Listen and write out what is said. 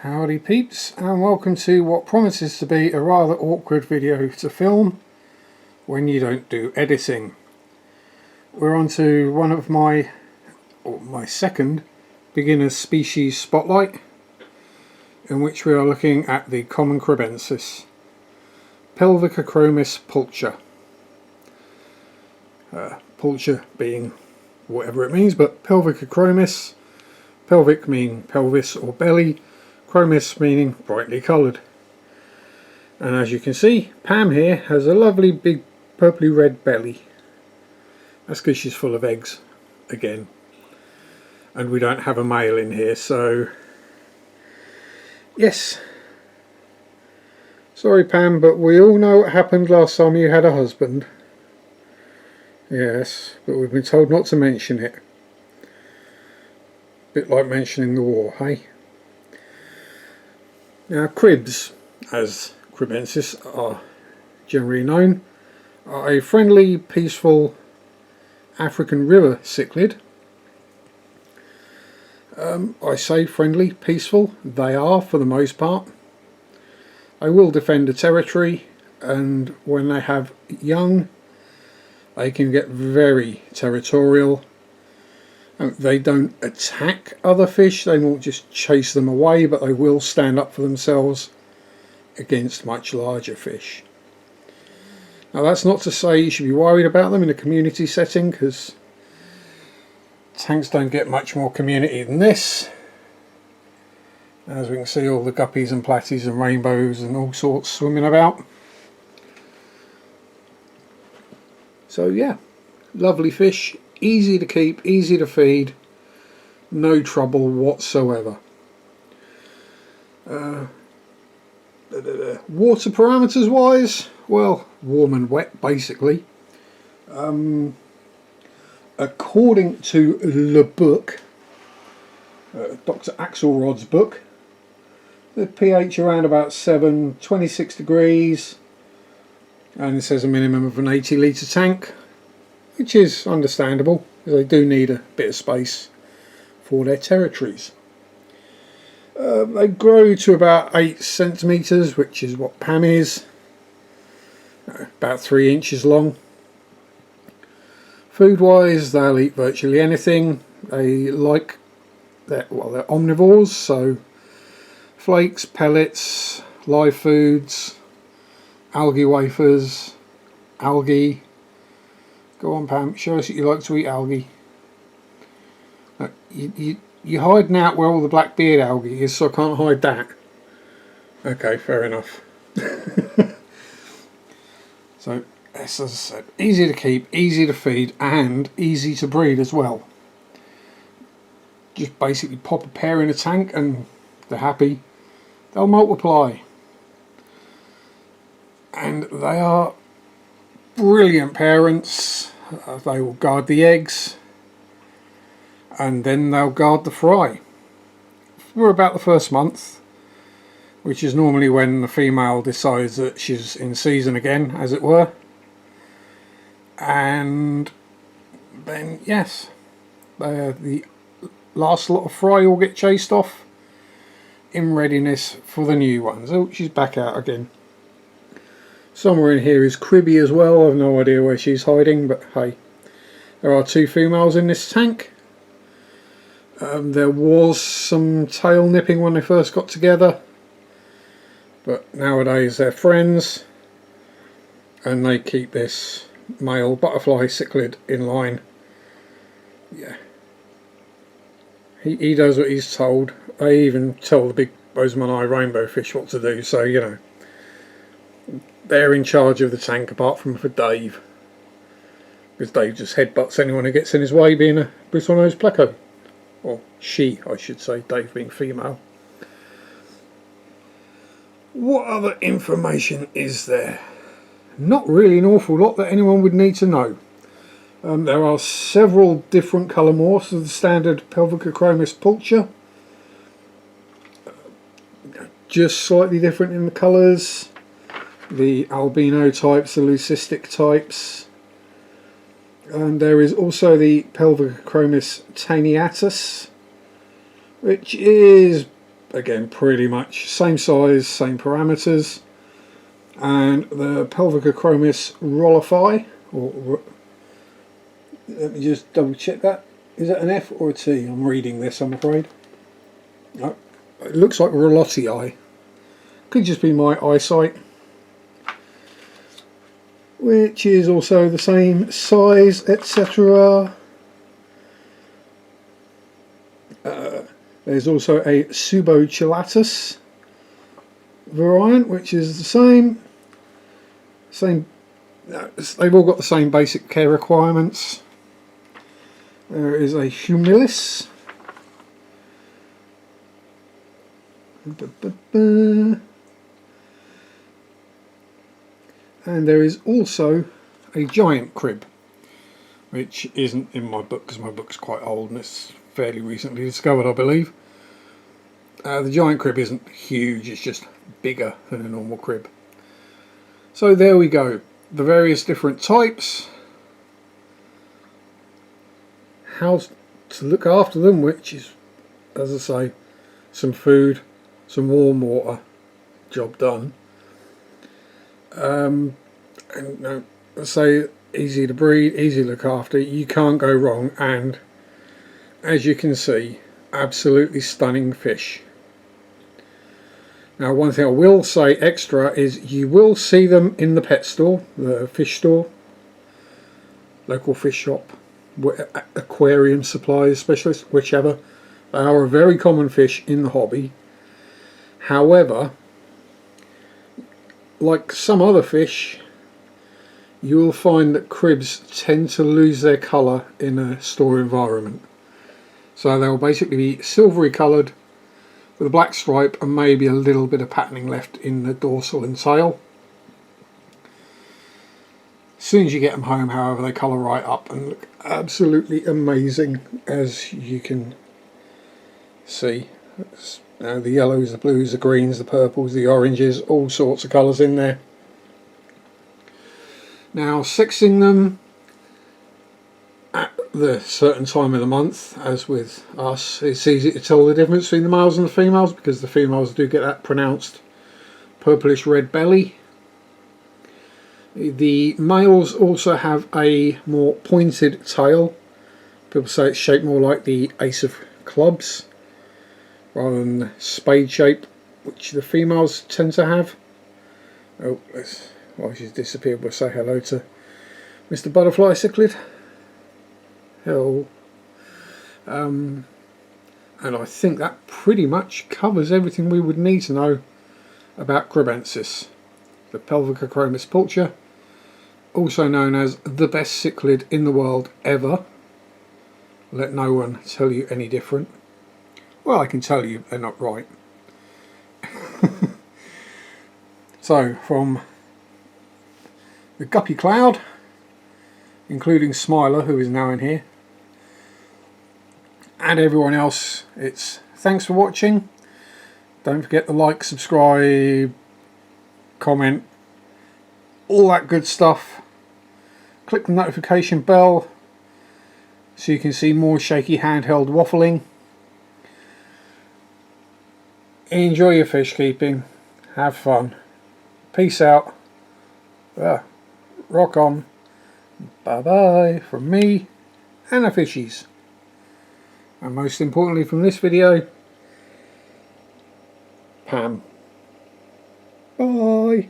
Howdy peeps, and welcome to what promises to be a rather awkward video to film when you don't do editing. We're on to one of my second beginner's species spotlight, in which we are looking at the common Kribensis, pelvicachromis pulcher. Pulcher being whatever it means, but pelvicachromis, pelvic mean pelvis or belly, chromis meaning brightly coloured. And as you can see, Pam here has a lovely big purpley red belly. That's because she's full of eggs again, and we don't have a male in here, so yes, sorry Pam, but we all know what happened last time you had a husband. Yes, but we've been told not to mention it. Bit like mentioning the war, hey? Now, cribs, as Kribensis are generally known, are a friendly, peaceful African river cichlid. I say friendly, peaceful. They are for the most part. They will defend a territory, and when they have young, they can get very territorial. They don't attack other fish, they won't just chase them away, but they will stand up for themselves against much larger fish. Now, that's not to say you should be worried about them in a community setting, because tanks don't get much more community than this. As we can see, all the guppies and platies and rainbows and all sorts swimming about. So yeah, lovely fish. Easy to keep, easy to feed, no trouble whatsoever. Water parameters wise, well, warm and wet basically. According to the book, Dr. Axelrod's book, the pH around about 7, 26 degrees, and it says a minimum of an 80 litre tank, which is understandable, because they do need a bit of space for their territories. They grow to about 8 centimetres, which is what Pam is, about 3 inches long. Food wise, they'll eat virtually anything. They like they're omnivores, so flakes, pellets, live foods, algae wafers, algae. Go on Pam, show us that you like to eat algae. You're hiding out where all the black beard algae is, so I can't hide that. Okay, fair enough. So, as I said, easy to keep, easy to feed, and easy to breed as well. Just basically pop a pair in a tank and they're happy. They'll multiply. And they are brilliant parents. They will guard the eggs, and then they'll guard the fry for about the first month, which is normally when the female decides that she's in season again, as it were. And then yes, the last lot of fry will get chased off in readiness for the new ones. Oh, she's back out again. Somewhere in here is Cribby as well. I've no idea where she's hiding, but hey, there are 2 females in this tank. There was some tail nipping when they first got together, but nowadays they're friends, and they keep this male butterfly cichlid in line. Yeah, he does what he's told. They even tell the big Bozeman eye rainbow fish what to do, so you know, they're in charge of the tank, apart from for Dave, because Dave just headbutts anyone who gets in his way, being a bristlenose pleco, or she I should say, Dave being female. What other information is there? Not really an awful lot that anyone would need to know. There are several different colour morphs of the standard pelvicachromis pulcher, just slightly different in the colours. The albino types, the leucistic types, and there is also the pelvicachromis taeniatus, which is again pretty much same size, same parameters. And the pelvicachromis rollify, or let me just double check that. Is it an F or a T? I'm reading this, I'm afraid. No, it looks like Rollotii. Could just be my eyesight. Which is also the same size, etc. There's also a Subochilatus variant, which is the same. They've all got the same basic care requirements. There is a Humilis. And there is also a giant crib, which isn't in my book because my book's quite old and it's fairly recently discovered, I believe. The giant crib isn't huge, it's just bigger than a normal crib. So there we go, the various different types, how to look after them, which is, as I say, some food, some warm water, job done. And say easy to breed, easy to look after, you can't go wrong, and as you can see, absolutely stunning fish. Now one thing I will say extra is you will see them in the pet store, the fish store, local fish shop, aquarium supplies specialist, whichever. They are a very common fish in the hobby. However, like some other fish, you will find that cribs tend to lose their colour in a store environment. So they'll basically be silvery coloured with a black stripe and maybe a little bit of patterning left in the dorsal and tail. As soon as you get them home, however, they colour right up and look absolutely amazing, as you can see. The yellows, the blues, the greens, the purples, the oranges, all sorts of colours in there. Now sexing them at the certain time of the month, as with us, it's easy to tell the difference between the males and the females, because the females do get that pronounced purplish red belly. The males also have a more pointed tail. People say it's shaped more like the ace of clubs rather than the spade shape, which the females tend to have. Oh, she's disappeared. We'll say hello to Mr. Butterfly Cichlid. Hello. And I think that pretty much covers everything we would need to know about Kribensis, the pelvicachromis pulcher, also known as the best cichlid in the world ever. Let no one tell you any different. Well, I can tell you they're not right. So, from the Guppy Cloud, including Smiler, who is now in here, and everyone else, it's thanks for watching. Don't forget to like, subscribe, comment, all that good stuff. Click the notification bell so you can see more shaky handheld waffling. Enjoy your fish keeping, have fun, peace out, rock on, bye bye from me and the fishies, and most importantly from this video, Pam. Bye.